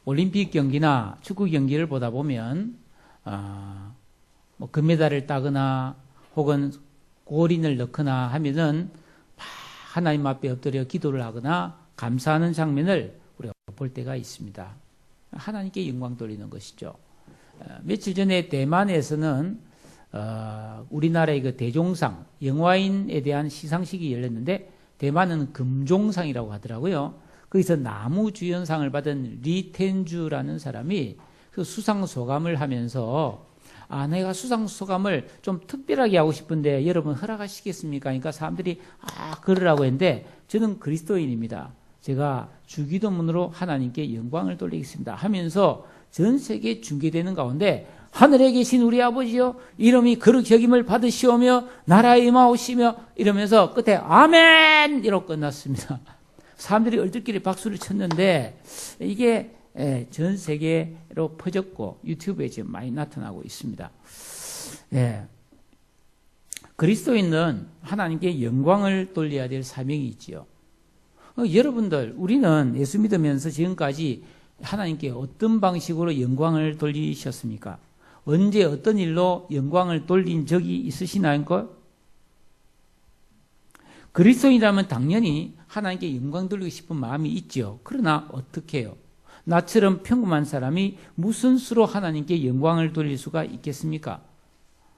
올림픽 경기나 축구 경기를 보다 보면 뭐 금메달을 따거나 혹은 골인을 넣거나 하면은 하나님 앞에 엎드려 기도를 하거나 감사하는 장면을 우리가 볼 때가 있습니다. 하나님께 영광 돌리는 것이죠. 며칠 전에 대만에서는 우리나라의 그 대종상 영화인에 대한 시상식이 열렸는데 대만은 금종상이라고 하더라고요. 거기서 나무주연상을 받은 리텐주라는 사람이 그 수상소감을 하면서 내가 수상소감을 좀 특별하게 하고 싶은데 여러분 허락하시겠습니까? 그러니까 사람들이 그러라고 했는데 저는 그리스도인입니다. 제가 주기도문으로 하나님께 영광을 돌리겠습니다 하면서 전 세계에 중계되는 가운데 하늘에 계신 우리 아버지여 이름이 거룩히 여김을 받으시오며 나라에 임하오시며 이러면서 끝에 아멘 이러고 끝났습니다. 사람들이 얼떨결에 박수를 쳤는데 이게 전 세계로 퍼졌고 유튜브에 지금 많이 나타나고 있습니다. 그리스도인은 하나님께 영광을 돌려야 될 사명이 있지요. 여러분들 우리는 예수 믿으면서 지금까지 하나님께 어떤 방식으로 영광을 돌리셨습니까? 언제 어떤 일로 영광을 돌린 적이 있으시나요? 그리스도인이라면 당연히 하나님께 영광 돌리고 싶은 마음이 있죠. 그러나 어떻게 해요? 나처럼 평범한 사람이 무슨 수로 하나님께 영광을 돌릴 수가 있겠습니까?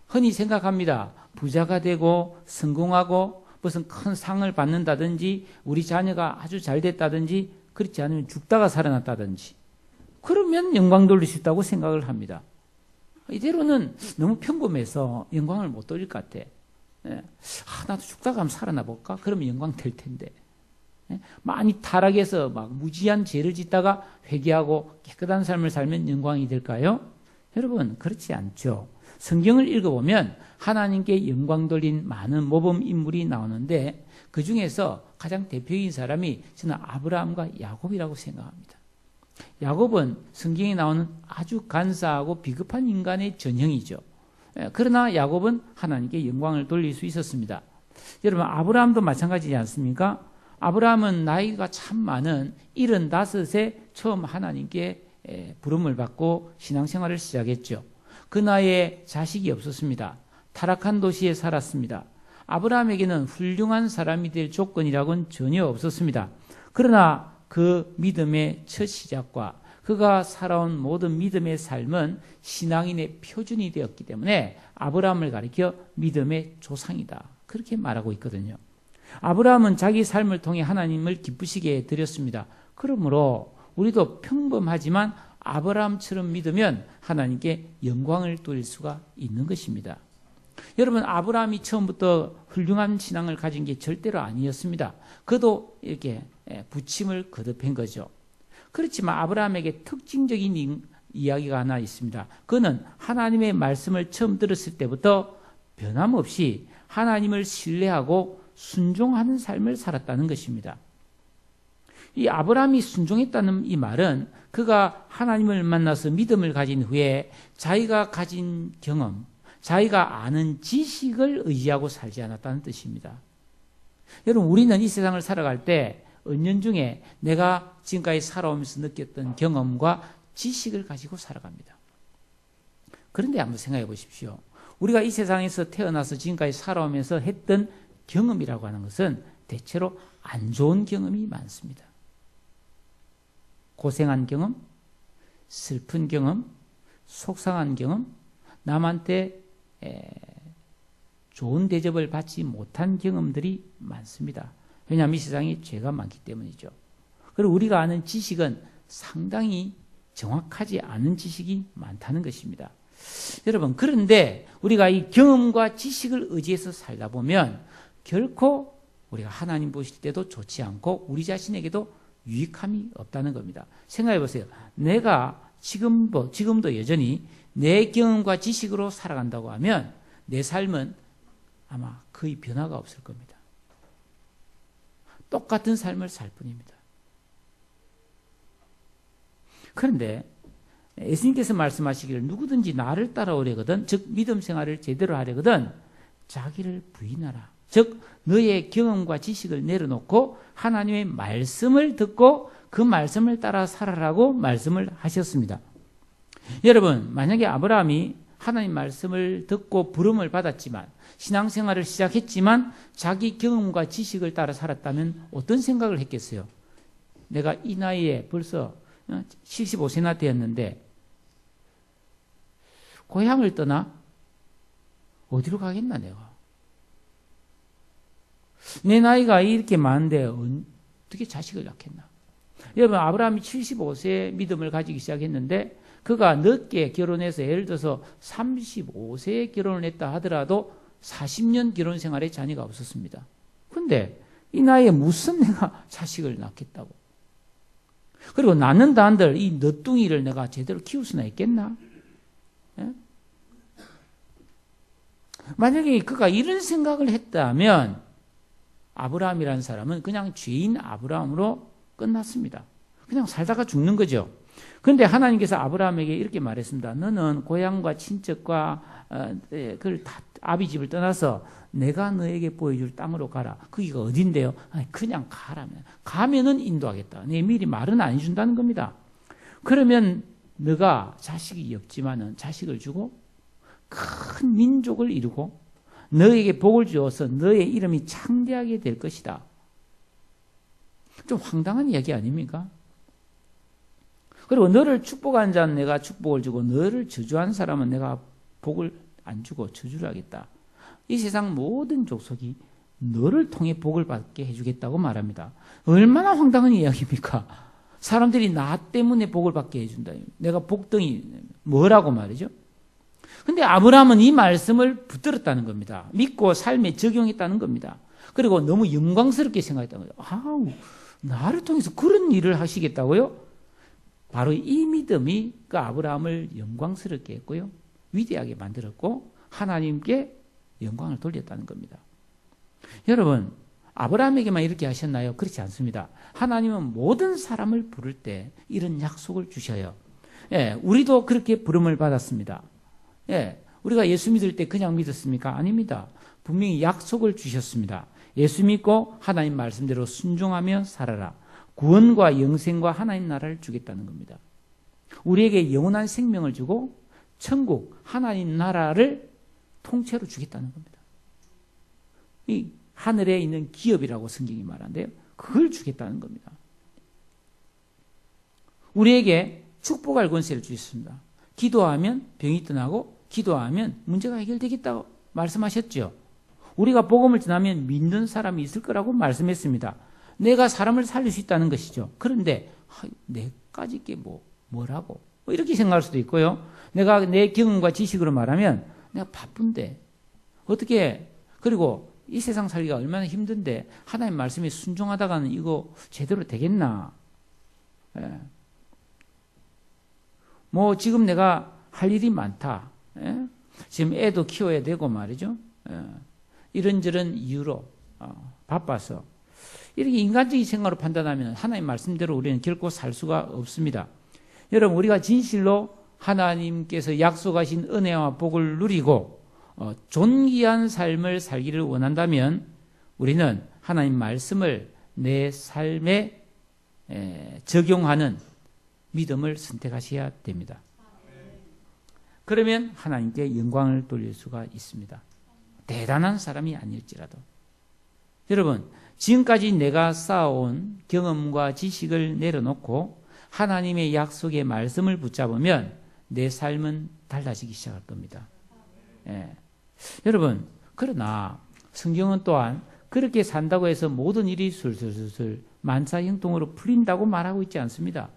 흔히 생각합니다. 부자가 되고 성공하고 무슨 큰 상을 받는다든지 우리 자녀가 아주 잘 됐다든지 그렇지 않으면 죽다가 살아났다든지 그러면 영광 돌릴 수 있다고 생각을 합니다. 이대로는 너무 평범해서 영광을 못 돌릴 것 같아. 나도 죽다가 한번 살아나 볼까? 그러면 영광 될 텐데. 많이 타락해서 막 무지한 죄를 짓다가 회개하고 깨끗한 삶을 살면 영광이 될까요? 여러분 그렇지 않죠. 성경을 읽어보면 하나님께 영광 돌린 많은 모범 인물이 나오는데 그 중에서 가장 대표적인 사람이 저는 아브라함과 야곱이라고 생각합니다. 야곱은 성경에 나오는 아주 간사하고 비겁한 인간의 전형이죠. 그러나 야곱은 하나님께 영광을 돌릴 수 있었습니다. 여러분 아브라함도 마찬가지지 않습니까? 아브라함은 나이가 참 많은 75세 처음 하나님께 부름을 받고 신앙생활을 시작했죠. 그 나이에 자식이 없었습니다. 타락한 도시에 살았습니다. 아브라함에게는 훌륭한 사람이 될 조건이라고는 전혀 없었습니다. 그러나 그 믿음의 첫 시작과 그가 살아온 모든 믿음의 삶은 신앙인의 표준이 되었기 때문에 아브라함을 가리켜 믿음의 조상이다. 그렇게 말하고 있거든요. 아브라함은 자기 삶을 통해 하나님을 기쁘시게 드렸습니다. 그러므로 우리도 평범하지만 아브라함처럼 믿으면 하나님께 영광을 돌릴 수가 있는 것입니다. 여러분 아브라함이 처음부터 훌륭한 신앙을 가진 게 절대로 아니었습니다. 그도 이렇게 부침을 거듭한 거죠. 그렇지만 아브라함에게 특징적인 이야기가 하나 있습니다. 그는 하나님의 말씀을 처음 들었을 때부터 변함없이 하나님을 신뢰하고 순종하는 삶을 살았다는 것입니다. 이 아브라함이 순종했다는 이 말은 그가 하나님을 만나서 믿음을 가진 후에 자기가 가진 경험, 자기가 아는 지식을 의지하고 살지 않았다는 뜻입니다. 여러분 우리는 이 세상을 살아갈 때 은연중에 내가 지금까지 살아오면서 느꼈던 경험과 지식을 가지고 살아갑니다. 그런데 한번 생각해 보십시오. 우리가 이 세상에서 태어나서 지금까지 살아오면서 했던 경험이라고 하는 것은 대체로 안 좋은 경험이 많습니다. 고생한 경험, 슬픈 경험, 속상한 경험, 남한테 좋은 대접을 받지 못한 경험들이 많습니다. 왜냐하면 이 세상에 죄가 많기 때문이죠. 그리고 우리가 아는 지식은 상당히 정확하지 않은 지식이 많다는 것입니다. 여러분 그런데 우리가 이 경험과 지식을 의지해서 살다 보면 결코 우리가 하나님 보실 때도 좋지 않고 우리 자신에게도 유익함이 없다는 겁니다. 생각해 보세요. 내가 지금도 여전히 내 경험과 지식으로 살아간다고 하면 내 삶은 아마 거의 변화가 없을 겁니다. 똑같은 삶을 살 뿐입니다. 그런데 예수님께서 말씀하시기를 누구든지 나를 따라오려거든 즉 믿음 생활을 제대로 하려거든 자기를 부인하라. 즉 너의 경험과 지식을 내려놓고 하나님의 말씀을 듣고 그 말씀을 따라 살아라고 말씀을 하셨습니다. 여러분, 만약에 아브라함이 하나님 말씀을 듣고 부름을 받았지만, 신앙생활을 시작했지만 자기 경험과 지식을 따라 살았다면 어떤 생각을 했겠어요? 내가 이 나이에 벌써 75세나 되었는데 고향을 떠나 어디로 가겠나 내가? 내 나이가 이렇게 많은데 어떻게 자식을 낳겠나? 여러분, 아브라함이 75세에 믿음을 가지기 시작했는데 그가 늦게 결혼해서 예를 들어서 35세에 결혼을 했다 하더라도 40년 결혼 생활에 자녀가 없었습니다. 근데 이 나이에 무슨 내가 자식을 낳겠다고? 그리고 낳는다 한들 이 너뚱이를 내가 제대로 키울 수나 있겠나? 예? 만약에 그가 이런 생각을 했다면 아브라함이라는 사람은 그냥 죄인 아브라함으로 끝났습니다. 그냥 살다가 죽는 거죠. 그런데 하나님께서 아브라함에게 이렇게 말했습니다. 너는 고향과 친척과 그걸 다 아비 집을 떠나서 내가 너에게 보여줄 땅으로 가라. 거기가 어딘데요? 아니, 그냥 가라면. 가면은 인도하겠다. 내 미리 말은 안 해준다는 겁니다. 그러면 너가 자식이 없지만은 자식을 주고 큰 민족을 이루고 너에게 복을 주어서 너의 이름이 창대하게 될 것이다. 좀 황당한 이야기 아닙니까? 그리고 너를 축복한 자는 내가 축복을 주고 너를 저주한 사람은 내가 복을 안 주고 저주를 하겠다. 이 세상 모든 족속이 너를 통해 복을 받게 해주겠다고 말합니다. 얼마나 황당한 이야기입니까? 사람들이 나 때문에 복을 받게 해준다. 내가 복덩이 뭐라고 말이죠? 근데 아브라함은 이 말씀을 붙들었다는 겁니다. 믿고 삶에 적용했다는 겁니다. 그리고 너무 영광스럽게 생각했다는 거죠. 아우, 나를 통해서 그런 일을 하시겠다고요? 바로 이 믿음이 그 아브라함을 영광스럽게 했고요. 위대하게 만들었고 하나님께 영광을 돌렸다는 겁니다. 여러분, 아브라함에게만 이렇게 하셨나요? 그렇지 않습니다. 하나님은 모든 사람을 부를 때 이런 약속을 주셔요. 예, 우리도 그렇게 부름을 받았습니다. 예, 우리가 예수 믿을 때 그냥 믿었습니까? 아닙니다. 분명히 약속을 주셨습니다. 예수 믿고 하나님 말씀대로 순종하며 살아라. 구원과 영생과 하나님 나라를 주겠다는 겁니다. 우리에게 영원한 생명을 주고 천국, 하나님 나라를 통째로 주겠다는 겁니다. 이 하늘에 있는 기업이라고 성경이 말하는데요. 그걸 주겠다는 겁니다. 우리에게 축복할 권세를 주셨습니다. 기도하면 병이 떠나고 기도하면 문제가 해결되겠다고 말씀하셨죠. 우리가 복음을 전하면 믿는 사람이 있을 거라고 말씀했습니다. 내가 사람을 살릴 수 있다는 것이죠. 그런데 내까지 게 뭐라고? 이렇게 생각할 수도 있고요. 내가 내 경험과 지식으로 말하면 내가 바쁜데 어떻게, 그리고 이 세상 살기가 얼마나 힘든데 하나님 말씀에 순종하다가는 이거 제대로 되겠나? 예. 뭐 지금 내가 할 일이 많다. 예? 지금 애도 키워야 되고 말이죠. 예. 이런저런 이유로 바빠서 이렇게 인간적인 생각으로 판단하면 하나님 말씀대로 우리는 결코 살 수가 없습니다. 여러분, 우리가 진실로 하나님께서 약속하신 은혜와 복을 누리고 존귀한 삶을 살기를 원한다면 우리는 하나님 말씀을 내 삶에 적용하는 믿음을 선택하셔야 됩니다. 그러면 하나님께 영광을 돌릴 수가 있습니다. 대단한 사람이 아닐지라도. 여러분, 지금까지 내가 쌓아온 경험과 지식을 내려놓고 하나님의 약속의 말씀을 붙잡으면 내 삶은 달라지기 시작할 겁니다. 예. 여러분, 그러나 성경은 또한 그렇게 산다고 해서 모든 일이 술술술술 만사형통으로 풀린다고 말하고 있지 않습니다.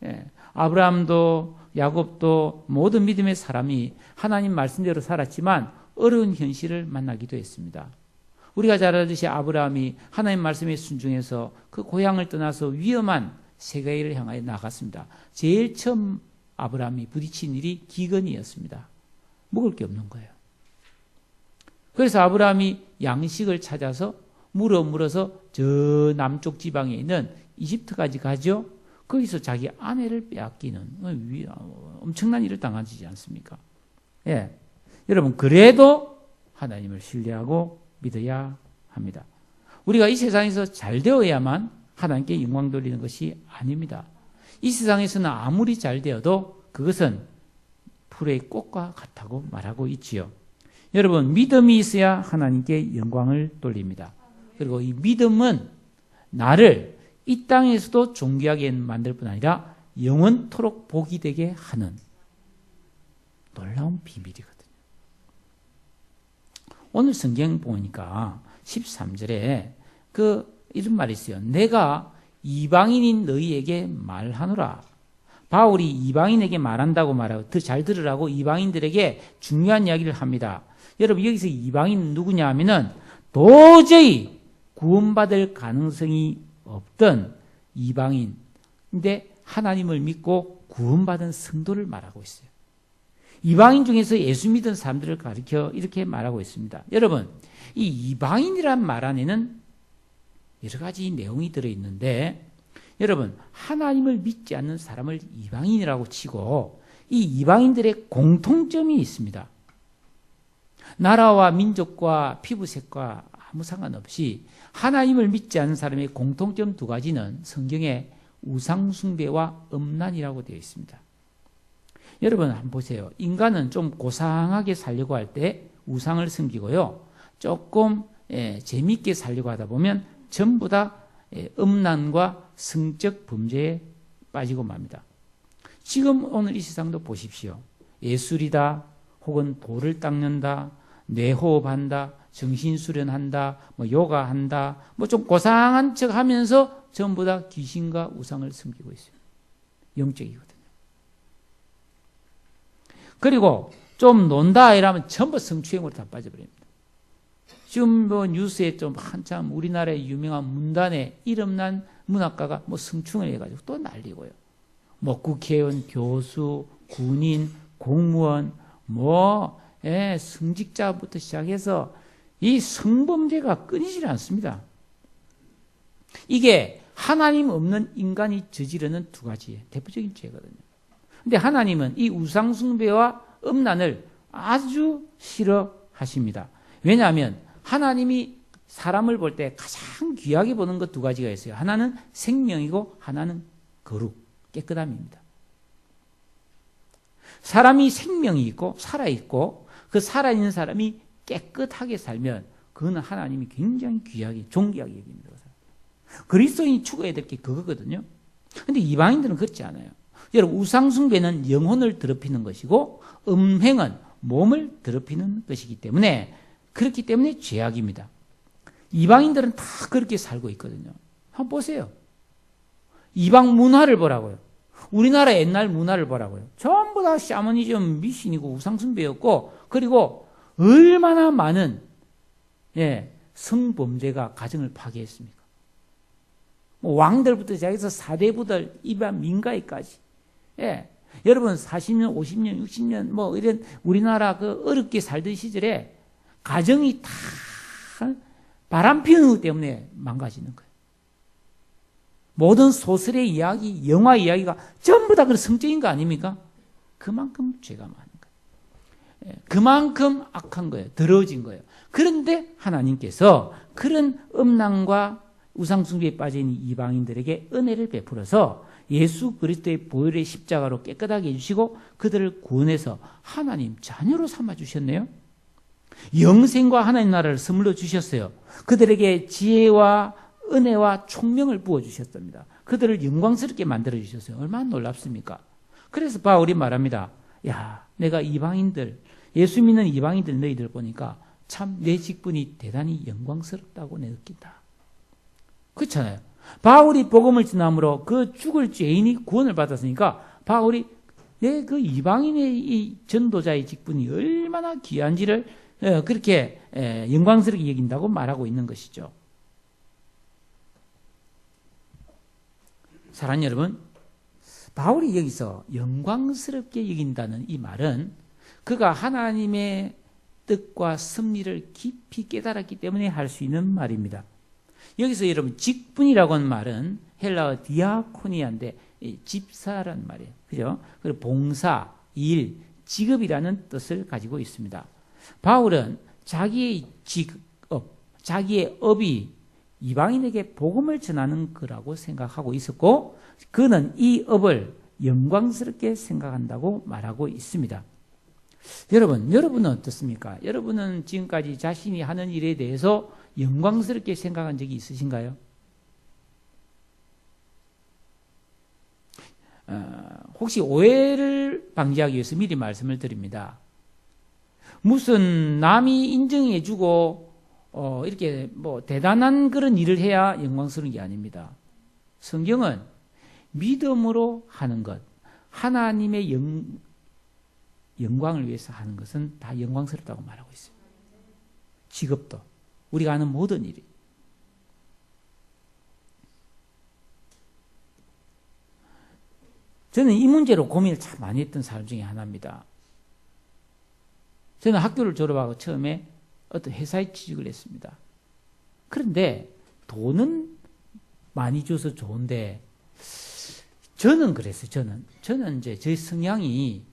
예. 아브라함도 야곱도 모든 믿음의 사람이 하나님 말씀대로 살았지만 어려운 현실을 만나기도 했습니다. 우리가 잘 알듯이 아브라함이 하나님 말씀에 순종해서 그 고향을 떠나서 위험한 세계를 향하여 나갔습니다. 제일 처음 아브라함이 부딪힌 일이 기근이었습니다. 먹을 게 없는 거예요. 그래서 아브라함이 양식을 찾아서 물어서 저 남쪽 지방에 있는 이집트까지 가죠. 거기서 자기 아내를 빼앗기는 엄청난 일을 당하지 않습니까? 예. 여러분, 그래도 하나님을 신뢰하고 믿어야 합니다. 우리가 이 세상에서 잘 되어야만 하나님께 영광 돌리는 것이 아닙니다. 이 세상에서는 아무리 잘 되어도 그것은 풀의 꽃과 같다고 말하고 있지요. 여러분, 믿음이 있어야 하나님께 영광을 돌립니다. 그리고 이 믿음은 나를 이 땅에서도 존귀하게 만들 뿐 아니라 영원토록 복이 되게 하는 놀라운 비밀이거든요. 오늘 성경 보니까 13절에 이런 말이 있어요. 내가 이방인인 너희에게 말하노라. 바울이 이방인에게 말한다고 말하고 더 잘 들으라고 이방인들에게 중요한 이야기를 합니다. 여러분, 여기서 이방인 누구냐 하면은 도저히 구원받을 가능성이 없던 이방인인데 하나님을 믿고 구원받은 성도를 말하고 있어요. 이방인 중에서 예수 믿은 사람들을 가리켜 이렇게 말하고 있습니다. 여러분, 이 이방인이란 말 안에는 여러 가지 내용이 들어있는데, 여러분, 하나님을 믿지 않는 사람을 이방인이라고 치고 이 이방인들의 공통점이 있습니다. 나라와 민족과 피부색과 아무 상관없이 하나님을 믿지 않는 사람의 공통점 두 가지는 성경에 우상숭배와 음란이라고 되어 있습니다. 여러분 한번 보세요. 인간은 좀 고상하게 살려고 할 때 우상을 섬기고요. 조금 재미있게 살려고 하다 보면 전부 다 음란과 성적 범죄에 빠지고 맙니다. 지금 오늘 이 세상도 보십시오. 예술이다, 혹은 돌을 닦는다, 뇌호흡한다, 정신수련한다, 요가한다, 좀 고상한 척 하면서 전부 다 귀신과 우상을 섬기고 있어요. 영적이거든요. 그리고 좀 논다 이러면 전부 성추행으로 다 빠져버립니다. 지금 뉴스에 좀 한참 우리나라의 유명한 문단의 이름난 문학가가 성추행을 해가지고 또 난리고요. 국회의원, 교수, 군인, 공무원, 승직자부터 시작해서 이 성범죄가 끊이질 않습니다. 이게 하나님 없는 인간이 저지르는 두 가지의 대표적인 죄거든요. 근데 하나님은 이 우상숭배와 음란을 아주 싫어하십니다. 왜냐하면 하나님이 사람을 볼 때 가장 귀하게 보는 것 두 가지가 있어요. 하나는 생명이고 하나는 거룩, 깨끗함입니다. 사람이 생명이 있고 살아있고 그 살아있는 사람이 깨끗하게 살면 그거는 하나님이 굉장히 귀하게 존귀하게 여깁니다. 그리스도인이 추구해야 될 게 그거거든요. 그런데 이방인들은 그렇지 않아요. 여러분, 우상숭배는 영혼을 더럽히는 것이고 음행은 몸을 더럽히는 것이기 때문에 그렇기 때문에 죄악입니다. 이방인들은 다 그렇게 살고 있거든요. 한번 보세요. 이방 문화를 보라고요. 우리나라 옛날 문화를 보라고요. 전부 다 샤머니즘, 미신이고 우상숭배였고, 그리고 얼마나 많은 성범죄가 가정을 파괴했습니까? 왕들부터 시작해서 사대부들, 이반 민가에까지. 여러분 40년, 50년, 60년 이런 우리나라 어렵게 살던 시절에 가정이 다 바람 피우는 것 때문에 망가지는 거예요. 모든 소설의 이야기, 영화 이야기가 전부 다 그런 성적인 거 아닙니까? 그만큼 죄가 많은 거예요. 그만큼 악한 거예요. 더러워진 거예요. 그런데 하나님께서 그런 음란과 우상숭배에 빠진 이방인들에게 은혜를 베풀어서 예수 그리스도의 보혈의 십자가로 깨끗하게 해주시고 그들을 구원해서 하나님 자녀로 삼아주셨네요. 영생과 하나님 나라를 선물로 주셨어요. 그들에게 지혜와 은혜와 총명을 부어주셨습니다. 그들을 영광스럽게 만들어주셨어요. 얼마나 놀랍습니까? 그래서 바울이 말합니다. 야, 내가 이방인들, 예수 믿는 이방인들 너희들 보니까 참 내 직분이 대단히 영광스럽다고 느낀다. 그렇잖아요. 바울이 복음을 전함으로 그 죽을 죄인이 구원을 받았으니까 바울이 내 그 이방인의 이 전도자의 직분이 얼마나 귀한지를 그렇게 영광스럽게 여긴다고 말하고 있는 것이죠. 사랑하는 여러분, 바울이 여기서 영광스럽게 여긴다는 이 말은 그가 하나님의 뜻과 섭리를 깊이 깨달았기 때문에 할 수 있는 말입니다. 여기서 여러분 직분이라고 하는 말은 헬라어 디아코니아인데 집사라는 말이에요. 그죠? 그리고 봉사, 일, 직업이라는 뜻을 가지고 있습니다. 바울은 자기의 직업, 자기의 업이 이방인에게 복음을 전하는 거라고 생각하고 있었고 그는 이 업을 영광스럽게 생각한다고 말하고 있습니다. 여러분은 어떻습니까? 여러분은 지금까지 자신이 하는 일에 대해서 영광스럽게 생각한 적이 있으신가요? 혹시 오해를 방지하기 위해서 미리 말씀을 드립니다. 무슨 남이 인정해주고 이렇게 뭐 대단한 그런 일을 해야 영광스러운 게 아닙니다. 성경은 믿음으로 하는 것, 하나님의 영광을 위해서 하는 것은 다 영광스럽다고 말하고 있어요. 직업도, 우리가 하는 모든 일이. 저는 이 문제로 고민을 참 많이 했던 사람 중에 하나입니다. 저는 학교를 졸업하고 처음에 어떤 회사에 취직을 했습니다. 그런데 돈은 많이 줘서 좋은데 저는 그랬어요. 저는 이제 제 성향이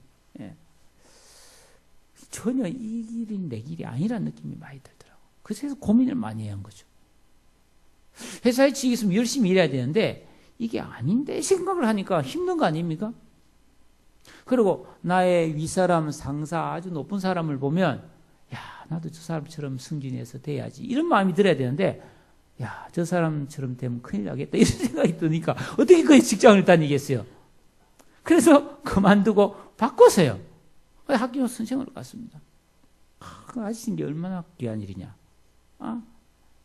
전혀 이 길이 내 길이 아니라는 느낌이 많이 들더라고요. 그래서 고민을 많이 한 거죠. 회사에 취직했으면 열심히 일해야 되는데 이게 아닌데 생각을 하니까 힘든 거 아닙니까? 그리고 나의 윗사람, 상사, 아주 높은 사람을 보면 야, 나도 저 사람처럼 승진해서 돼야지 이런 마음이 들어야 되는데 야, 저 사람처럼 되면 큰일 나겠다 이런 생각이 드니까 어떻게 그 직장을 다니겠어요? 그래서 그만두고 바꿨어요. 학교 선생으로 갔습니다. 그 아저씨인 게 얼마나 귀한 일이냐.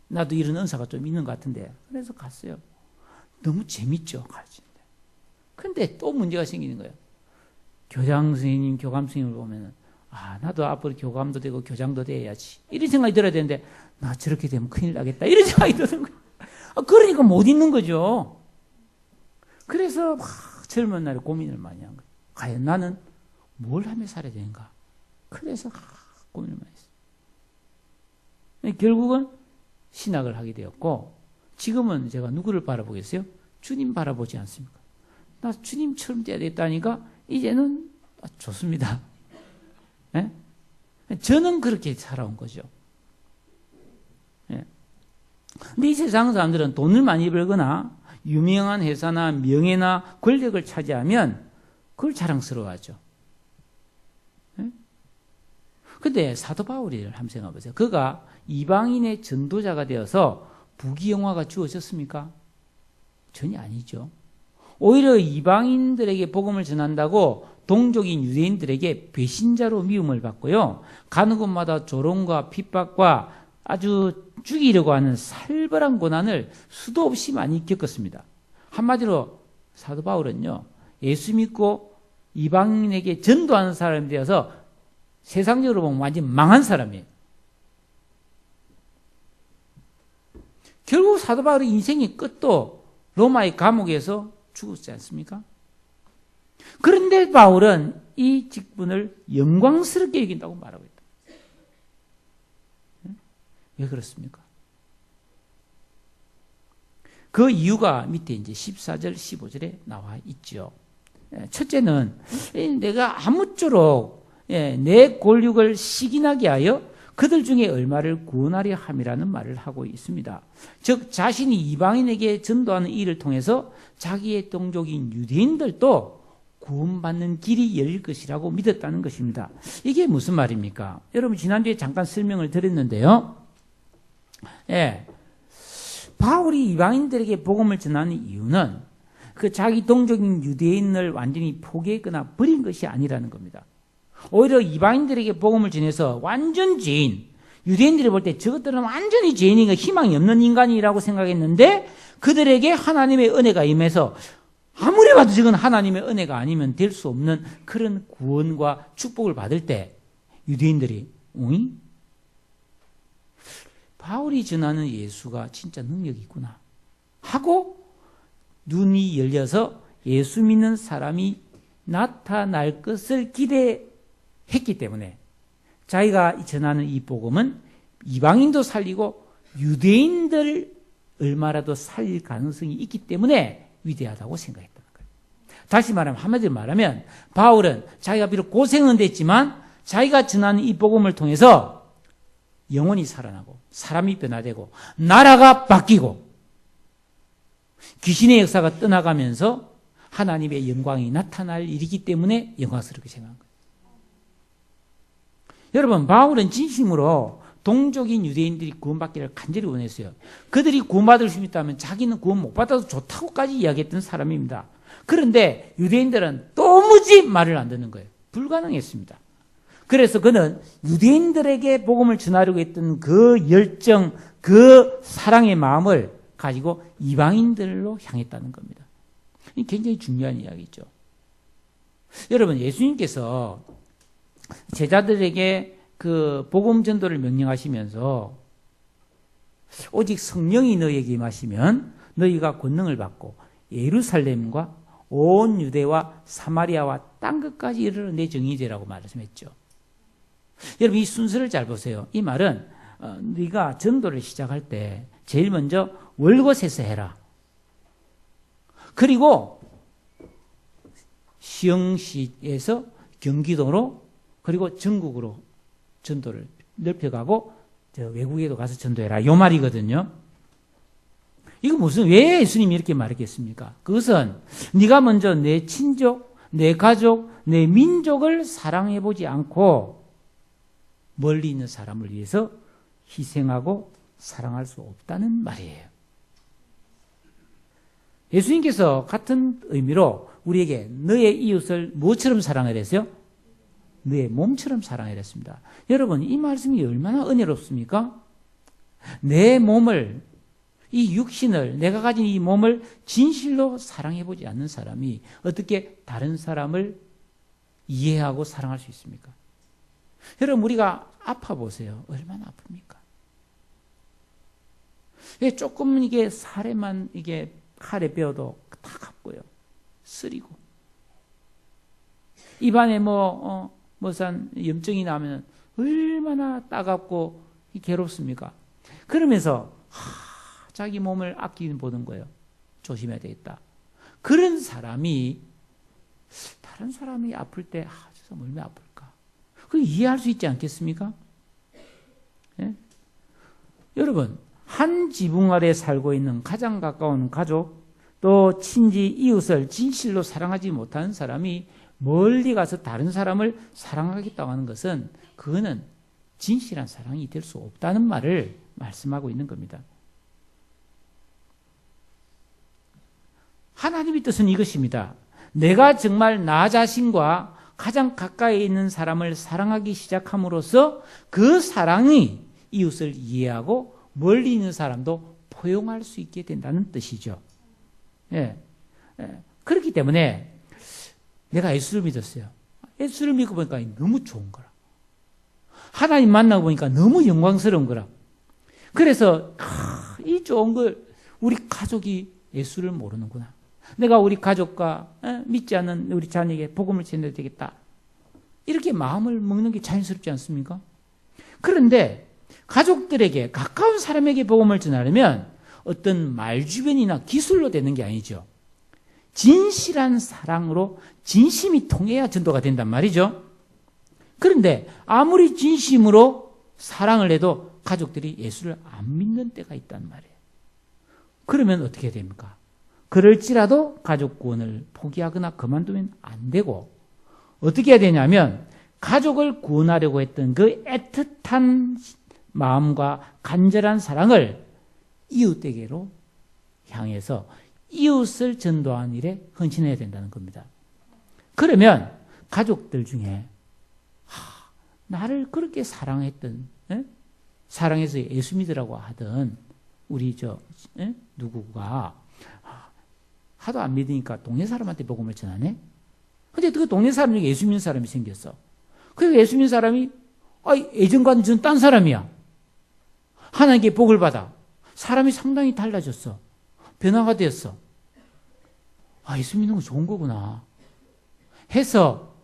나도 이런 은사가 좀 있는 것 같은데. 그래서 갔어요. 너무 재밌죠, 가르치는데. 근데 또 문제가 생기는 거예요. 교장 선생님, 교감 선생님을 보면은, 나도 앞으로 교감도 되고 교장도 돼야지. 이런 생각이 들어야 되는데, 나 저렇게 되면 큰일 나겠다. 이런 생각이 드는 거예요. 그러니까 못 있는 거죠. 그래서 막 젊은 날에 고민을 많이 한 거예요. 과연 나는 뭘 하며 살아야 되는가? 그래서 고민을 많이 했어요. 결국은 신학을 하게 되었고, 지금은 제가 누구를 바라보겠어요? 주님 바라보지 않습니까? 나 주님처럼 돼야 되겠다니까 이제는 좋습니다. 네? 저는 그렇게 살아온 거죠. 네. 근데 이 세상 사람들은 돈을 많이 벌거나 유명한 회사나 명예나 권력을 차지하면 그걸 자랑스러워하죠. 근데 사도 바울을 한번 생각해 보세요. 그가 이방인의 전도자가 되어서 부귀영화가 주어졌습니까? 전혀 아니죠. 오히려 이방인들에게 복음을 전한다고 동족인 유대인들에게 배신자로 미움을 받고요. 가는 곳마다 조롱과 핍박과 아주 죽이려고 하는 살벌한 고난을 수도 없이 많이 겪었습니다. 한마디로 사도 바울은요. 예수 믿고 이방인에게 전도하는 사람이 되어서 세상적으로 보면 완전 망한 사람이에요. 결국 사도 바울의 인생의 끝도 로마의 감옥에서 죽었지 않습니까? 그런데 바울은 이 직분을 영광스럽게 여긴다고 말하고 있다. 왜 그렇습니까? 그 이유가 밑에 이제 14절, 15절에 나와 있죠. 첫째는 내가 아무쪼록 내 골육을 시기나게 하여 그들 중에 얼마를 구원하려 함이라는 말을 하고 있습니다. 즉 자신이 이방인에게 전도하는 일을 통해서 자기의 동족인 유대인들도 구원받는 길이 열릴 것이라고 믿었다는 것입니다. 이게 무슨 말입니까? 여러분 지난주에 잠깐 설명을 드렸는데요. 바울이 이방인들에게 복음을 전하는 이유는 그 자기 동족인 유대인을 완전히 포기했거나 버린 것이 아니라는 겁니다. 오히려 이방인들에게 복음을 전해서 완전 죄인, 유대인들이 볼 때 저것들은 완전히 죄인이니까 희망이 없는 인간이라고 생각했는데 그들에게 하나님의 은혜가 임해서 아무리 봐도 저건 하나님의 은혜가 아니면 될 수 없는 그런 구원과 축복을 받을 때 유대인들이 바울이 전하는 예수가 진짜 능력이 있구나 하고 눈이 열려서 예수 믿는 사람이 나타날 것을 기대했기 때문에 자기가 전하는 이 복음은 이방인도 살리고 유대인들 얼마라도 살릴 가능성이 있기 때문에 위대하다고 생각했다는 거예요. 다시 말하면 한마디로 말하면 바울은 자기가 비록 고생은 됐지만 자기가 전하는 이 복음을 통해서 영혼이 살아나고 사람이 변화되고 나라가 바뀌고 귀신의 역사가 떠나가면서 하나님의 영광이 나타날 일이기 때문에 영광스럽게 생각한 거예요. 여러분, 바울은 진심으로 동족인 유대인들이 구원받기를 간절히 원했어요. 그들이 구원받을 수 있다면 자기는 구원 못 받아도 좋다고까지 이야기했던 사람입니다. 그런데 유대인들은 도무지 말을 안 듣는 거예요. 불가능했습니다. 그래서 그는 유대인들에게 복음을 전하려고 했던 그 열정, 그 사랑의 마음을 가지고 이방인들로 향했다는 겁니다. 이 굉장히 중요한 이야기죠. 여러분, 예수님께서 제자들에게 그 복음 전도를 명령하시면서 오직 성령이 너희에게 임하시면 너희가 권능을 받고 예루살렘과 온 유대와 사마리아와 땅 끝까지 이르러 내 증인이 되라고 말씀했죠. 여러분, 이 순서를 잘 보세요. 이 말은 네가 전도를 시작할 때 제일 먼저 월곶에서 해라. 그리고 시흥시에서 경기도로 그리고 전국으로 전도를 넓혀가고 외국에도 가서 전도해라. 이 말이거든요. 이거 왜 예수님이 이렇게 말했겠습니까? 그것은 네가 먼저 내 친족, 내 가족, 내 민족을 사랑해보지 않고 멀리 있는 사람을 위해서 희생하고 사랑할 수 없다는 말이에요. 예수님께서 같은 의미로 우리에게 너의 이웃을 무엇처럼 사랑하라 했어요? 너의 몸처럼 사랑하라 했습니다. 여러분, 이 말씀이 얼마나 은혜롭습니까? 내 몸을, 이 육신을, 내가 가진 이 몸을 진실로 사랑해보지 않는 사람이 어떻게 다른 사람을 이해하고 사랑할 수 있습니까? 여러분, 우리가 아파 보세요. 얼마나 아픕니까? 조금 이게 살에만 이게 칼에 베어도 다 갔고요. 쓰리고. 입안에 무슨 염증이 나면 얼마나 따갑고 괴롭습니까? 그러면서 자기 몸을 아끼는 보는 거예요. 조심해야 되겠다. 그런 사람이 다른 사람이 아플 때 저 사람 얼마나 아플까? 그걸 이해할 수 있지 않겠습니까? 예? 여러분, 한 지붕 아래 살고 있는 가장 가까운 가족, 또 친지, 이웃을 진실로 사랑하지 못하는 사람이 멀리 가서 다른 사람을 사랑하겠다고 하는 것은 그거는 진실한 사랑이 될 수 없다는 말을 말씀하고 있는 겁니다. 하나님의 뜻은 이것입니다. 내가 정말 나 자신과 가장 가까이 있는 사람을 사랑하기 시작함으로써 그 사랑이 이웃을 이해하고 멀리 있는 사람도 포용할 수 있게 된다는 뜻이죠. 예. 그렇기 때문에 내가 예수를 믿었어요. 예수를 믿고 보니까 너무 좋은 거라. 하나님 만나고 보니까 너무 영광스러운 거라. 그래서 이 좋은 걸 우리 가족이 예수를 모르는구나. 내가 우리 가족과 믿지 않는 우리 자녀에게 복음을 전해야 되겠다. 이렇게 마음을 먹는 게 자연스럽지 않습니까? 그런데 가족들에게, 가까운 사람에게 복음을 전하려면 어떤 말주변이나 기술로 되는 게 아니죠. 진실한 사랑으로 진심이 통해야 전도가 된단 말이죠. 그런데 아무리 진심으로 사랑을 해도 가족들이 예수를 안 믿는 때가 있단 말이에요. 그러면 어떻게 됩니까? 그럴지라도 가족 구원을 포기하거나 그만두면 안 되고, 어떻게 해야 되냐면 가족을 구원하려고 했던 그 애틋한 마음과 간절한 사랑을 이웃에게로 향해서 이웃을 전도하는 일에 헌신해야 된다는 겁니다. 그러면 가족들 중에 나를 그렇게 사랑했던, 사랑해서 예수 믿으라고 하던 우리 누구가 하도 안 믿으니까 동네 사람한테 복음을 전하네? 근데 그 동네 사람 중에 예수 믿는 사람이 생겼어. 그래서 예수 믿는 사람이 예전과는 전 딴 사람이야. 하나님께 복을 받아. 사람이 상당히 달라졌어. 변화가 되었어. 예수 믿는 거 좋은 거구나. 해서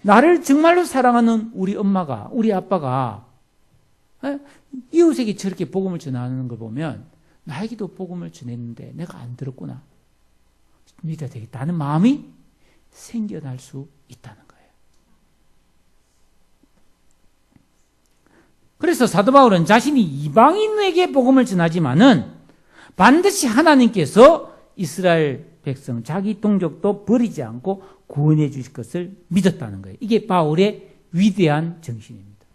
나를 정말로 사랑하는 우리 엄마가, 우리 아빠가 이웃에게 저렇게 복음을 전하는 걸 보면 나에게도 복음을 전했는데 내가 안 들었구나. 믿어야 되겠다는 마음이 생겨날 수 있다는 거예요. 그래서 사도 바울은 자신이 이방인에게 복음을 전하지만은 반드시 하나님께서 이스라엘 백성, 자기 동족도 버리지 않고 구원해 주실 것을 믿었다는 거예요. 이게 바울의 위대한 정신입니다.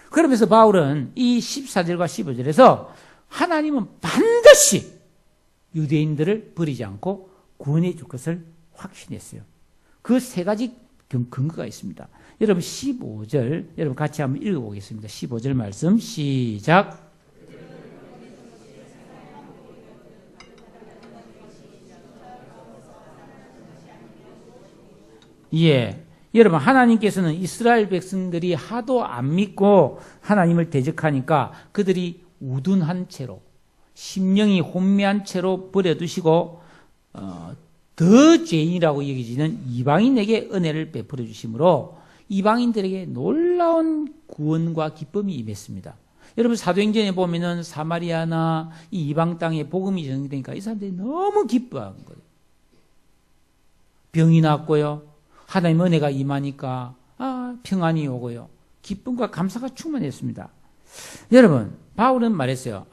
그러면서 바울은 이 14절과 15절에서 하나님은 반드시 유대인들을 버리지 않고 구원해 줄 것을 확신했어요. 그 세 가지 근거가 있습니다. 여러분 15절 여러분 같이 한번 읽어보겠습니다. 15절 말씀 시작. 예, 여러분 하나님께서는 이스라엘 백성들이 하도 안 믿고 하나님을 대적하니까 그들이 우둔한 채로 심령이 혼미한 채로 버려두시고 더 죄인이라고 여겨지는 이방인에게 은혜를 베풀어 주심으로 이방인들에게 놀라운 구원과 기쁨이 임했습니다. 여러분 사도행전에 보면은 사마리아나 이 이방 땅에 복음이 전개되니까 이 사람들이 너무 기뻐한 거예요. 병이 낫고요. 하나님의 은혜가 임하니까 평안이 오고요. 기쁨과 감사가 충만했습니다. 여러분 바울은 말했어요.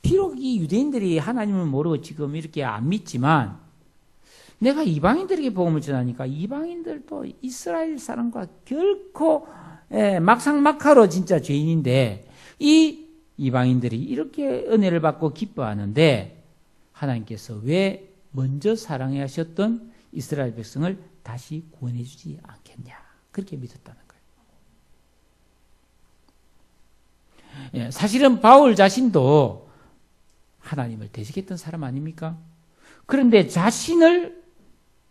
비록 이 유대인들이 하나님을 모르고 지금 이렇게 안 믿지만 내가 이방인들에게 복음을 전하니까 이방인들도 이스라엘 사람과 결코 막상막하로 진짜 죄인인데 이 이방인들이 이렇게 은혜를 받고 기뻐하는데 하나님께서 왜 먼저 사랑해 하셨던 이스라엘 백성을 다시 구원해 주지 않겠냐 그렇게 믿었다는 거예요. 사실은 바울 자신도 하나님을 대적했던 사람 아닙니까? 그런데 자신을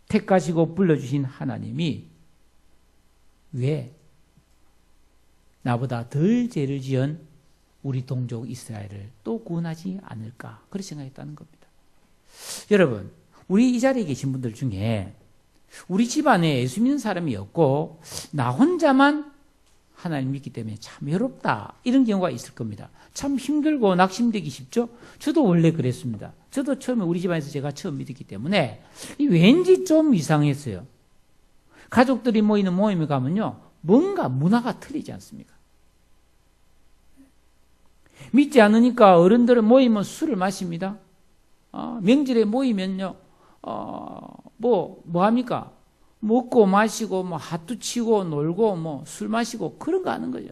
택하시고 불러주신 하나님이 왜 나보다 덜 죄를 지은 우리 동족 이스라엘을 또 구원하지 않을까 그렇게 생각했다는 겁니다. 여러분 우리 이 자리에 계신 분들 중에 우리 집안에 예수 믿는 사람이 없고 나 혼자만 하나님 믿기 때문에 참 외롭다 이런 경우가 있을 겁니다. 참 힘들고 낙심되기 쉽죠? 저도 원래 그랬습니다. 저도 처음에 우리 집안에서 제가 처음 믿었기 때문에 왠지 좀 이상했어요. 가족들이 모이는 모임에 가면요 뭔가 문화가 틀리지 않습니까? 믿지 않으니까 어른들은 모이면 술을 마십니다. 명절에 모이면요 뭐 합니까? 먹고 마시고 뭐 핫도 치고 놀고 뭐 술 마시고 그런 거 하는 거죠.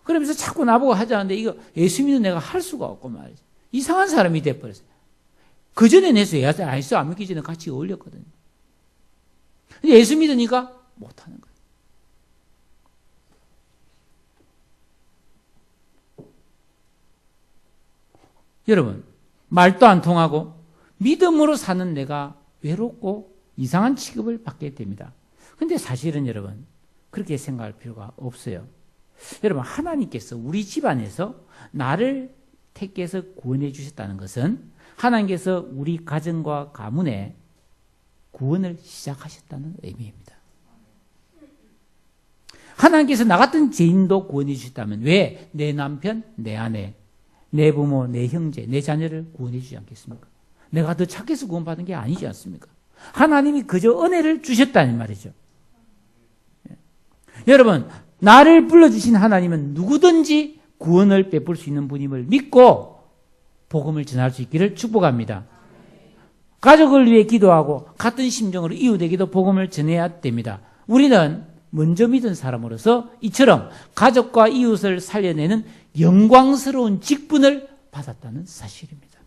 그러면서 자꾸 나보고 하자는데 이거 예수 믿는 내가 할 수가 없고 말이죠. 이상한 사람이 돼버렸어요. 그전엔 했어요. 예수 안 믿기 전에 같이 어울렸거든요. 근데 예수 믿으니까 못하는 거예요. 여러분 말도 안 통하고 믿음으로 사는 내가 외롭고 이상한 취급을 받게 됩니다. 그런데 사실은 여러분 그렇게 생각할 필요가 없어요. 여러분 하나님께서 우리 집안에서 나를 택해서 구원해 주셨다는 것은 하나님께서 우리 가정과 가문에 구원을 시작하셨다는 의미입니다. 하나님께서 나 같은 죄인도 구원해 주셨다면 왜 내 남편, 내 아내, 내 부모, 내 형제, 내 자녀를 구원해 주지 않겠습니까? 내가 더 착해서 구원받은 게 아니지 않습니까? 하나님이 그저 은혜를 주셨다는 말이죠. 여러분 나를 불러주신 하나님은 누구든지 구원을 베풀 수 있는 분임을 믿고 복음을 전할 수 있기를 축복합니다. 가족을 위해 기도하고 같은 심정으로 이웃에게도 복음을 전해야 됩니다. 우리는 먼저 믿은 사람으로서 이처럼 가족과 이웃을 살려내는 영광스러운 직분을 받았다는 사실입니다.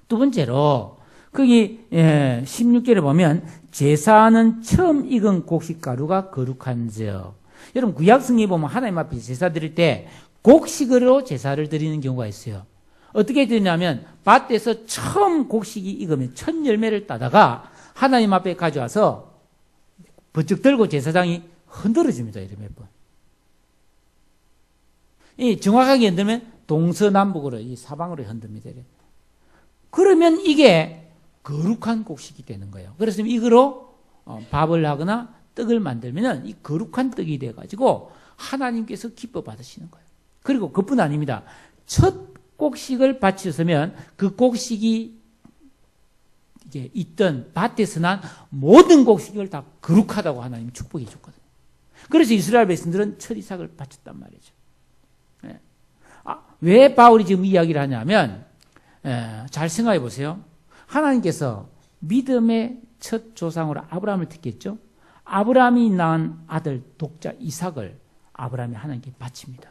두 번째로 거기 16절에 보면 제사는 처음 익은 곡식가루가 거룩한즉. 여러분 구약성경에 보면 하나님 앞에 제사 드릴 때 곡식으로 제사를 드리는 경우가 있어요. 어떻게 드리냐면 밭에서 처음 곡식이 익으면 첫 열매를 따다가 하나님 앞에 가져와서 번쩍 들고 제사장이 흔들어줍니다. 이렇게 몇 번. 이 정확하게 흔들면 동서남북으로 이 사방으로 흔듭니다. 이렇게. 그러면 이게 거룩한 곡식이 되는 거예요. 그래서 이거로 밥을 하거나 떡을 만들면 이 거룩한 떡이 돼가지고 하나님께서 기뻐 받으시는 거예요. 그리고 그뿐 아닙니다. 첫 곡식을 바치셨으면 그 곡식이 이제 있던 밭에서 난 모든 곡식을 다 거룩하다고 하나님이 축복해 줬거든요. 그래서 이스라엘 백성들은 첫 이삭을 바쳤단 말이죠. 예. 왜 바울이 지금 이야기를 하냐면 잘 생각해 보세요. 하나님께서 믿음의 첫 조상으로 아브라함을 택했죠. 아브라함이 낳은 아들 독자 이삭을 아브라함이 하나님께 바칩니다.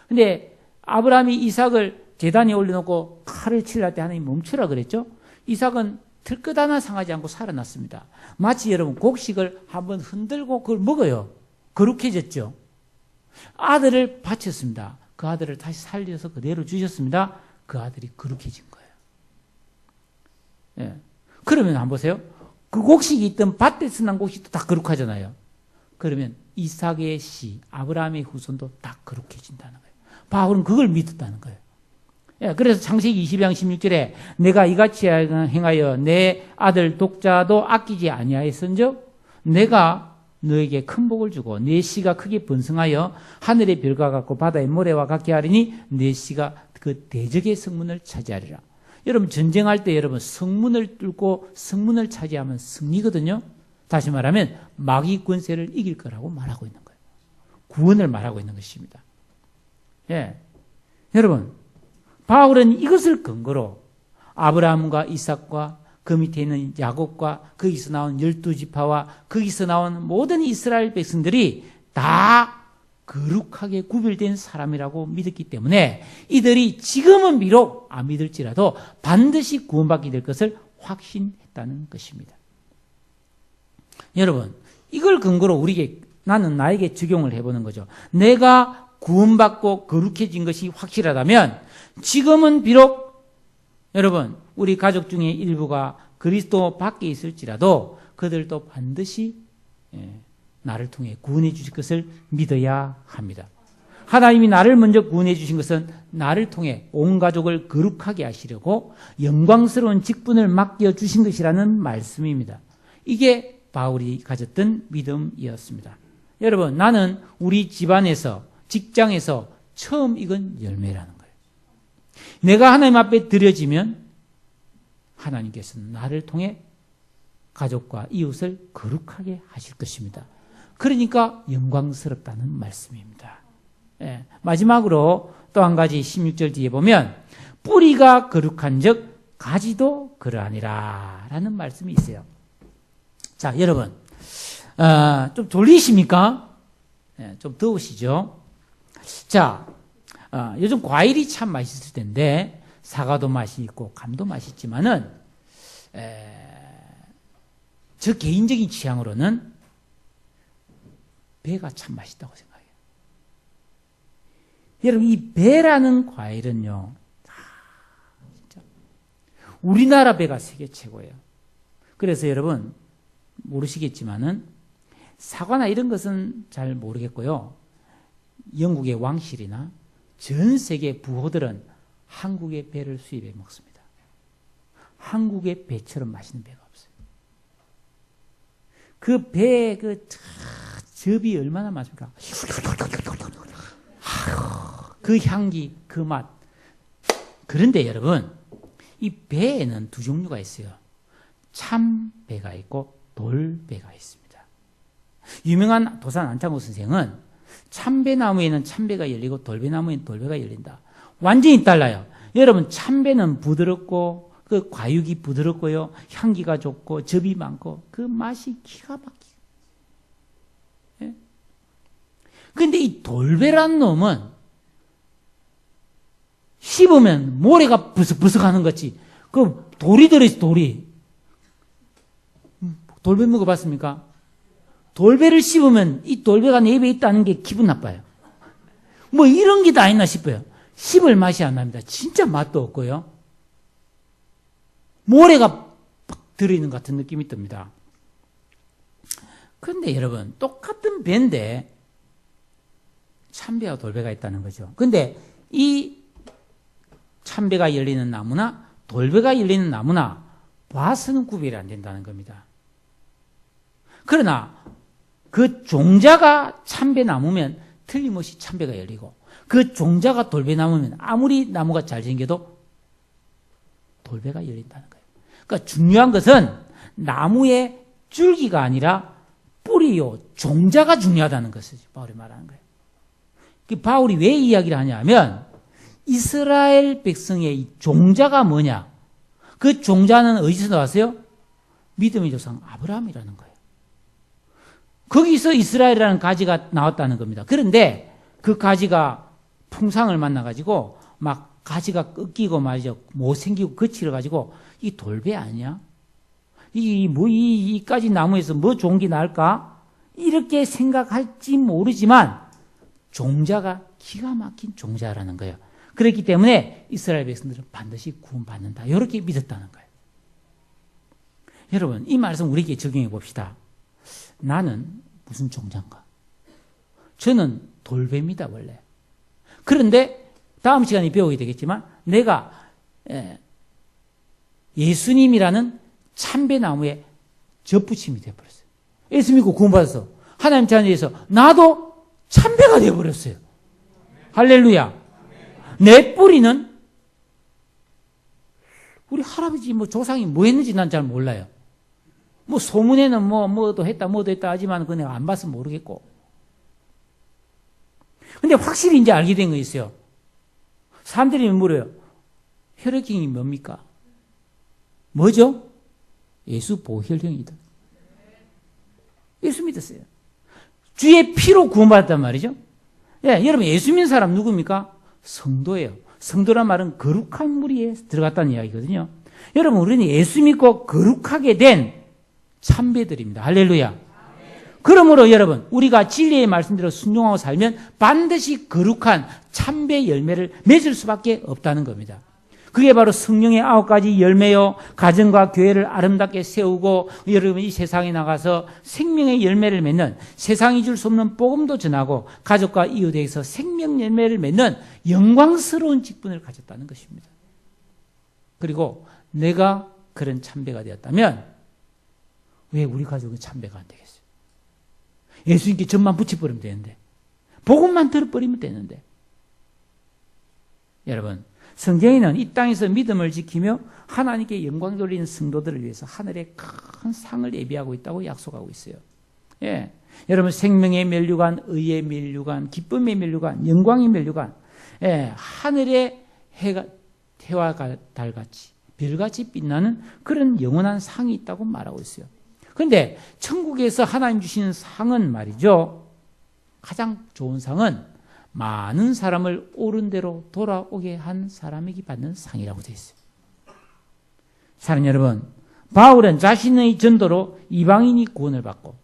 근데 아브라함이 이삭을 제단에 올려놓고 칼을 칠할 때 하나님 멈추라 그랬죠. 이삭은 들끝 하나 상하지 않고 살아났습니다. 마치 여러분 곡식을 한번 흔들고 그걸 먹어요. 거룩해졌죠. 아들을 바쳤습니다. 그 아들을 다시 살려서 그대로 주셨습니다. 그 아들이 거룩해진 거예요. 예. 그러면 한번 보세요. 그 곡식이 있던 밭에서 난 곡식도 다 거룩하잖아요. 그러면 이삭의 씨, 아브라함의 후손도 다 거룩해진다는 거예요. 바울은 그걸 믿었다는 거예요. 예, 그래서 창세기 22장 16절에 내가 이같이 행하여 내 아들 독자도 아끼지 아니하였은즉 내가 너에게 큰 복을 주고 내 씨가 크게 번성하여 하늘의 별과 같고 바다의 모래와 같게 하리니 내 씨가 그 대적의 성문을 차지하리라. 여러분 전쟁할 때 여러분 성문을 뚫고 성문을 차지하면 승리거든요. 다시 말하면 마귀 권세를 이길 거라고 말하고 있는 거예요. 구원을 말하고 있는 것입니다. 예, 여러분 바울은 이것을 근거로 아브라함과 이삭과 그 밑에 있는 야곱과 거기서 나온 12지파와 거기서 나온 모든 이스라엘 백성들이 다 거룩하게 구별된 사람이라고 믿었기 때문에 이들이 지금은 비록 안 믿을지라도 반드시 구원받게 될 것을 확신했다는 것입니다. 여러분 이걸 근거로 나는 나에게 적용을 해보는 거죠. 내가 구원받고 거룩해진 것이 확실하다면 지금은 비록 여러분 우리 가족 중에 일부가 그리스도 밖에 있을지라도 그들도 반드시 나를 통해 구원해 주실 것을 믿어야 합니다. 하나님이 나를 먼저 구원해 주신 것은 나를 통해 온 가족을 거룩하게 하시려고 영광스러운 직분을 맡겨주신 것이라는 말씀입니다. 이게 바울이 가졌던 믿음이었습니다. 여러분 나는 우리 집안에서 직장에서 처음 익은 열매라는 거예요. 내가 하나님 앞에 드려지면 하나님께서는 나를 통해 가족과 이웃을 거룩하게 하실 것입니다. 그러니까 영광스럽다는 말씀입니다. 예, 마지막으로 또 한 가지 16절 뒤에 보면 뿌리가 거룩한 즉 가지도 그러하니라 라는 말씀이 있어요. 자 여러분 좀 졸리십니까? 예, 좀 더우시죠? 자 요즘 과일이 참 맛있을 텐데 사과도 맛이 있고 감도 맛있지만은 저 개인적인 취향으로는 배가 참 맛있다고 생각해요. 여러분 이 배라는 과일은요 진짜 우리나라 배가 세계 최고예요. 그래서 여러분 모르시겠지만은 사과나 이런 것은 잘 모르겠고요. 영국의 왕실이나 전 세계 부호들은 한국의 배를 수입해 먹습니다. 한국의 배처럼 맛있는 배가 없어요. 그 배, 즙이 얼마나 맛입니까? 그 향기, 그 맛. 그런데 여러분, 이 배에는 두 종류가 있어요. 참배가 있고 돌배가 있습니다. 유명한 도산 안창호 선생은 참배나무에는 참배가 열리고 돌배나무에는 돌배가 열린다. 완전히 달라요. 여러분 참배는 부드럽고 그 과육이 부드럽고요. 향기가 좋고 즙이 많고 그 맛이 기가 막히고. 예? 근데 이 돌배라는 놈은 씹으면 모래가 부석부석 하는 거지. 그 돌이 들어있어 돌이. 돌배 먹어봤습니까? 돌배를 씹으면 이 돌배가 내 입에 있다는 게 기분 나빠요. 뭐 이런 게 다 있나 싶어요. 씹을 맛이 안 납니다. 진짜 맛도 없고요. 모래가 팍 들어있는 것 같은 느낌이 듭니다. 그런데 여러분 똑같은 배인데 참배와 돌배가 있다는 거죠. 근데 이 참배가 열리는 나무나 돌배가 열리는 나무나 봐서는 구별이 안 된다는 겁니다. 그러나 그 종자가 참배나무면 틀림없이 참배가 열리고 그 종자가 돌배나무면 아무리 나무가 잘생겨도 돌배가 열린다는 거예요. 그러니까 중요한 것은 나무의 줄기가 아니라 뿌리요, 종자가 중요하다는 것을 바울이 말하는 거예요. 바울이 왜 이야기를 하냐면 이스라엘 백성의 이 종자가 뭐냐? 그 종자는 어디서 나왔어요? 믿음의 조상 아브라함이라는 거예요. 거기서 이스라엘이라는 가지가 나왔다는 겁니다. 그런데 그 가지가 풍상을 만나가지고 막 가지가 꺾이고 말이죠. 못생기고 거칠어가지고 이 돌배 아니야? 이 가지 나무에서 뭐 좋은 게 나을까? 이렇게 생각할지 모르지만 종자가 기가 막힌 종자라는 거예요. 그렇기 때문에 이스라엘 백성들은 반드시 구원받는다. 이렇게 믿었다는 거예요. 여러분, 이 말씀 우리에게 적용해 봅시다. 나는 무슨 종자인가? 저는 돌배입니다, 원래. 그런데 다음 시간에 배우게 되겠지만 내가 예수님이라는 참배나무에 접붙임이 되어버렸어요. 예수 믿고 구원받아서 하나님 자녀에서 나도 참배가 되어버렸어요. 할렐루야. 내 뿌리는 우리 할아버지 조상이 뭐 했는지 난 잘 몰라요. 소문에는 뭐도 했다 하지만 그거 내가 안 봤으면 모르겠고. 근데 확실히 이제 알게 된 거 있어요. 사람들이 물어요. 혈액형이 뭡니까? 뭐죠? 예수 보혈형이다. 예수 믿었어요. 주의 피로 구원받았단 말이죠. 예, 여러분 예수 믿는 사람 누굽니까? 성도예요. 성도란 말은 거룩한 무리에 들어갔다는 이야기거든요. 여러분 우리는 예수 믿고 거룩하게 된 참배들입니다. 할렐루야. 그러므로 여러분 우리가 진리의 말씀대로 순종하고 살면 반드시 거룩한 참배 열매를 맺을 수밖에 없다는 겁니다. 그게 바로 성령의 9가지 열매요. 가정과 교회를 아름답게 세우고 여러분 이 세상에 나가서 생명의 열매를 맺는, 세상이 줄 수 없는 복음도 전하고 가족과 이웃에게서 생명 열매를 맺는 영광스러운 직분을 가졌다는 것입니다. 그리고 내가 그런 참배가 되었다면 왜 우리 가족은 참배가 안 되겠어요? 예수님께 전만 붙여버리면 되는데, 복음만 들어버리면 되는데. 여러분, 성경에는 이 땅에서 믿음을 지키며 하나님께 영광 돌리는 성도들을 위해서 하늘에 큰 상을 예비하고 있다고 약속하고 있어요. 예. 여러분, 생명의 면류관, 의의 면류관, 기쁨의 면류관, 영광의 면류관, 예. 하늘의 해와 달같이, 별같이 빛나는 그런 영원한 상이 있다고 말하고 있어요. 그런데 천국에서 하나님 주시는 상은 말이죠. 가장 좋은 상은 많은 사람을 옳은 대로 돌아오게 한 사람에게 받는 상이라고 되어 있어요. 사랑하는 여러분, 바울은 자신의 전도로 이방인이 구원을 받고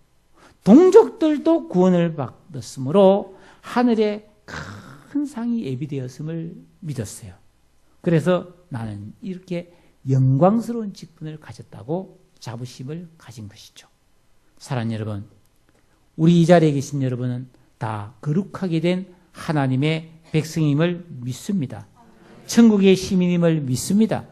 동족들도 구원을 받았으므로 하늘에 큰 상이 예비되었음을 믿었어요. 그래서 나는 이렇게 영광스러운 직분을 가졌다고 자부심을 가진 것이죠. 사랑하는 여러분, 우리 이 자리에 계신 여러분은 다 거룩하게 된 하나님의 백성임을 믿습니다. 천국의 시민임을 믿습니다.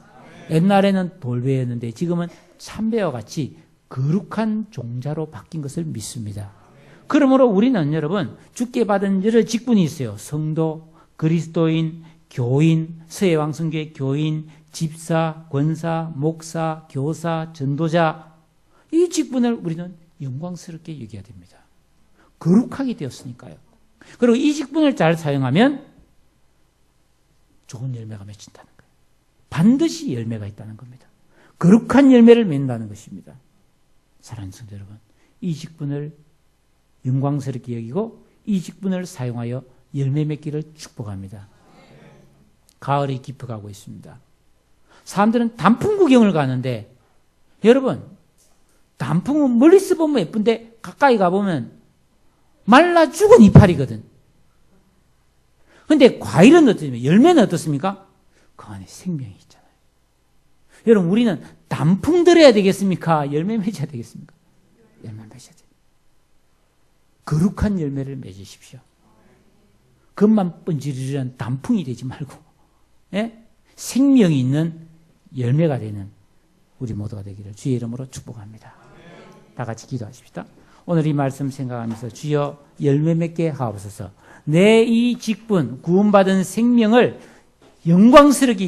옛날에는 돌배였는데 지금은 참배와 같이 거룩한 종자로 바뀐 것을 믿습니다. 그러므로 우리는 여러분 주께 받은 여러 직분이 있어요. 성도, 그리스도인, 교인, 서해왕성교회 교인, 집사, 권사, 목사, 교사, 전도자, 이 직분을 우리는 영광스럽게 여겨야 됩니다. 거룩하게 되었으니까요. 그리고 이 직분을 잘 사용하면 좋은 열매가 맺힌다는 거예요. 반드시 열매가 있다는 겁니다. 거룩한 열매를 맺는다는 것입니다. 사랑하는 성도 여러분, 이 직분을 영광스럽게 여기고 이 직분을 사용하여 열매 맺기를 축복합니다. 가을이 깊어가고 있습니다. 사람들은 단풍 구경을 가는데 여러분, 단풍은 멀리서 보면 예쁜데 가까이 가보면 말라 죽은 이파리거든. 그런데 과일은 어떻습니까? 열매는 어떻습니까? 그 안에 생명이 있잖아요. 여러분, 우리는 단풍 들어야 되겠습니까? 열매 맺어야 되겠습니까? 열매 맺어야 돼요. 거룩한 열매를 맺으십시오. 겉만 번지르르한 단풍이 되지 말고, 예? 생명이 있는 열매가 되는 우리 모두가 되기를 주의 이름으로 축복합니다. 다 같이 기도하십시다. 오늘 이 말씀 생각하면서 주여 열매 맺게 하옵소서. 내 이 직분, 구원받은 생명을 영광스럽게